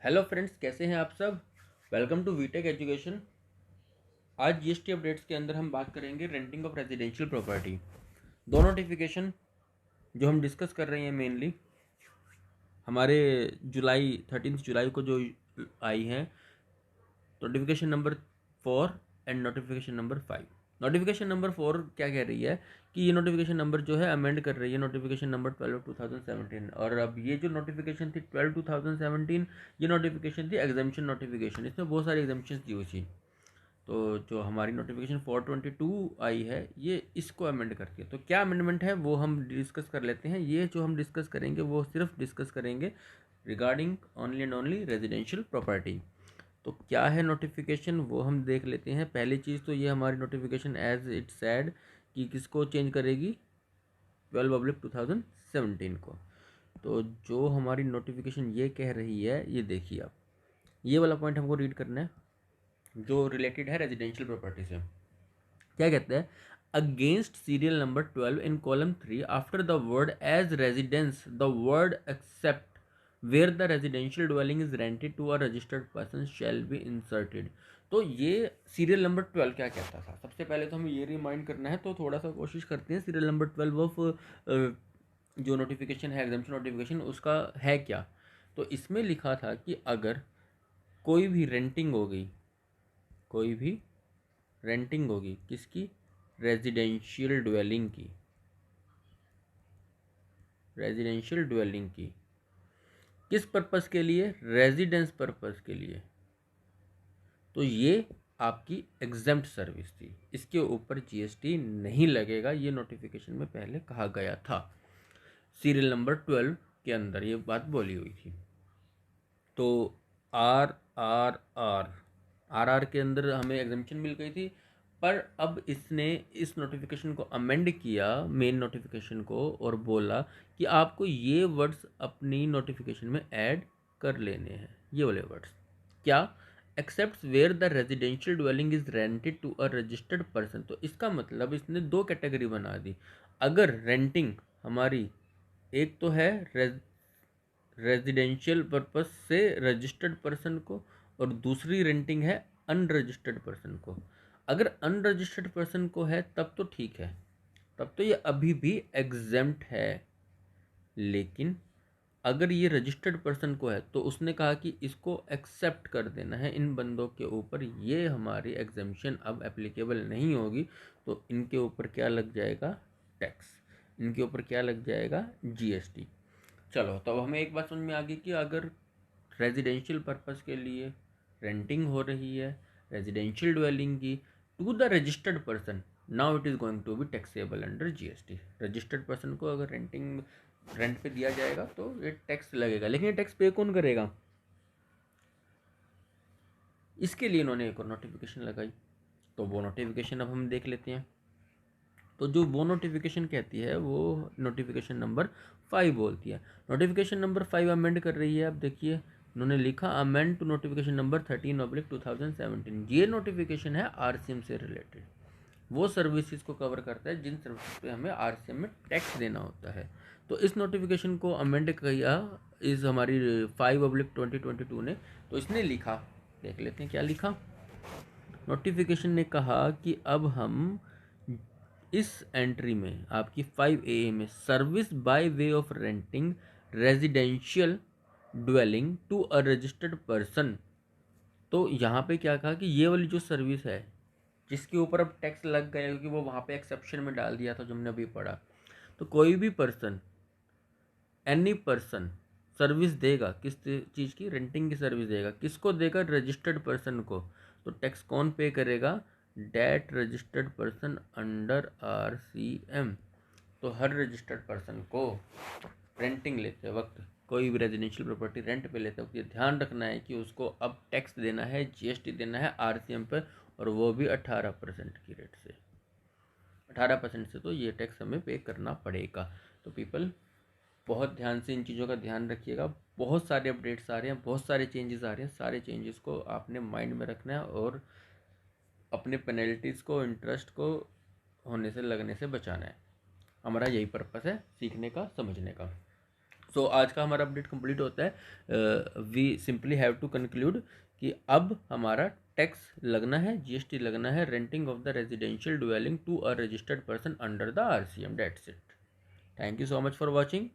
Hello friends, कैसे हैं आप सब। Welcome to VTech education. आज जीएसटी अपडेट्स के अंदर हम बात करेंगे रेंटिंग ऑफ रेजिडेंशियल प्रॉपर्टी। दो नोटिफिकेशन जो हम डिस्कस कर रहे हैं मेनली हमारे जुलाई 13 जुलाई को जो आई हैं। Notification number 4 and notification number 5। Notification number 4 क्या कह रही है कि ये नोटिफिकेशन नंबर जो है अमेंड कर रही है नोटिफिकेशन नंबर 12/2017। और अब ये जो नोटिफिकेशन थी 12/2017, ये नोटिफिकेशन थी एग्जामिशन नोटिफिकेशन। इसमें बहुत सारी एग्जामिशन दी हुई थी। तो जो हमारी नोटिफिकेशन 422 आई है ये इसको अमेंड करती है। तो क्या अमेंडमेंट है वो हम डिस्कस कर लेते हैं। ये जो हम डिस्कस करेंगे वो सिर्फ डिस्कस करेंगे regarding only and only residential property. तो क्या है नोटिफिकेशन वो हम देख लेते हैं। पहली चीज़ तो ये हमारी नोटिफिकेशन एज इट सैड कि किसको चेंज करेगी 12/2017 को। तो जो हमारी नोटिफिकेशन ये कह रही है ये देखिए आप, ये वाला पॉइंट हमको रीड करना है जो रिलेटेड है रेजिडेंशियल प्रॉपर्टी से। क्या कहते हैं, against serial number 12 in column 3 after the word as residence the word except where the residential dwelling is rented to a registered person shall be inserted. तो ये सीरियल नंबर 12 क्या कहता था। सबसे पहले तो हमें ये रिमाइंड करना है, तो थोड़ा सा कोशिश करते हैं सीरियल नंबर 12 ऑफ जो नोटिफिकेशन है एग्जामिशन नोटिफिकेशन उसका है क्या। तो इसमें लिखा था कि अगर कोई भी रेंटिंग हो गई, कोई भी रेंटिंग होगी किसकी, रेजिडेंशियल ड्वेलिंग की, रेजिडेंशियल ड्वेलिंग की किस पर्पस के लिए, रेजिडेंस पर्पस के लिए। तो ये आपकी एग्जम्प्ट सर्विस थी, इसके ऊपर जीएसटी नहीं लगेगा, ये नोटिफिकेशन में पहले कहा गया था। सीरियल नंबर 12 के अंदर ये बात बोली हुई थी। तो आर के अंदर हमें एग्जामिशन मिल गई थी। पर अब इसने इस नोटिफिकेशन को अमेंड किया, मेन नोटिफिकेशन को, और बोला कि आपको ये वर्ड्स अपनी नोटिफिकेशन में ऐड कर लेने हैं। ये वाले वर्ड्स क्या, except where the residential dwelling is rented to a registered person. तो इसका मतलब इसने दो कैटेगरी बना दी। अगर रेंटिंग हमारी एक तो है रेजिडेंशियल पर्पस से रजिस्टर्ड पर्सन को, और दूसरी रेंटिंग है अनरजिस्टर्ड पर्सन को। अगर अनरजिस्टर्ड पर्सन को है तब तो ठीक है, तब तो ये अभी भी एग्जेम्प्ट है। लेकिन अगर ये रजिस्टर्ड पर्सन को है तो उसने कहा कि इसको एक्सेप्ट कर देना है इन बंदों के ऊपर, ये हमारी एग्जेम्पशन अब एप्लीकेबल नहीं होगी। तो इनके ऊपर क्या लग जाएगा, टैक्स। इनके ऊपर क्या लग जाएगा, जीएसटी। चलो, तो हमें एक बात समझ में आ गई कि अगर रेजिडेंशियल पर्पस के लिए रेंटिंग हो रही है रेजिडेंशियल ड्वेलिंग की to the registered person, now it is going to be taxable under GST. Registered person को अगर रेंट पे दिया जाएगा तो ये टैक्स लगेगा। लेकिन ये टैक्स पे कौन करेगा, इसके लिए इन्होंने एक और नोटिफिकेशन लगाई। तो वो नोटिफिकेशन अब हम देख लेते हैं। तो जो वो नोटिफिकेशन कहती है वो नोटिफिकेशन नंबर 5 बोलती है। नोटिफिकेशन नंबर 5 अमेंड कर रही है। अब देखिए उन्होंने लिखा अमेंड टू नोटिफिकेशन नंबर 13/2017। ये नोटिफिकेशन है आरसीएम से रिलेटेड, वो सर्विसेज को कवर करता है जिन सर्विसेज पे हमें आरसीएम में टैक्स देना होता है। तो इस नोटिफिकेशन को अमेंड किया इस हमारी 5/2022 ने। तो इसने लिखा, देख लेते हैं क्या लिखा। नोटिफिकेशन ने कहा कि अब हम इस एंट्री में आपकी 5A में service by way of renting residential dwelling to a registered person. तो यहाँ पे क्या कहा कि ये वाली जो सर्विस है जिसके ऊपर अब टैक्स लग गया, क्योंकि वो वहाँ पे एक्सेप्शन में डाल दिया था जो हमने अभी पढ़ा। तो कोई भी पर्सन, एनी पर्सन सर्विस देगा किस चीज़ की, रेंटिंग की सर्विस देगा, किसको देगा, रजिस्टर्ड पर्सन को। तो टैक्स कौन पे करेगा, that registered person under RCM. तो हर रजिस्टर्ड पर्सन को रेंटिंग लेते वक्त, कोई भी रेजिडेंशियल प्रॉपर्टी रेंट पे लेते वक्त ये ध्यान रखना है कि उसको अब टैक्स देना है, जीएसटी देना है आरसीएम पर, और वो भी 18% की रेट से। 18% से तो ये टैक्स हमें पे करना पड़ेगा। तो पीपल बहुत ध्यान से इन चीज़ों का ध्यान रखिएगा। बहुत सारे अपडेट्स आ रहे हैं, बहुत सारे चेंजेस आ रहे हैं। सारे चेंजेस को आपने माइंड में रखना है और अपने पेनल्टीज़ को, इंटरेस्ट को होने से लगने से बचाना है। हमारा यही पर्पस है, सीखने का, समझने का। सो आज का हमारा अपडेट कंप्लीट होता है। We simply have to conclude कि अब हमारा टैक्स लगना है, जीएसटी लगना है renting of the residential dwelling to a registered person under the RCM. That's it. Thank you so much for watching.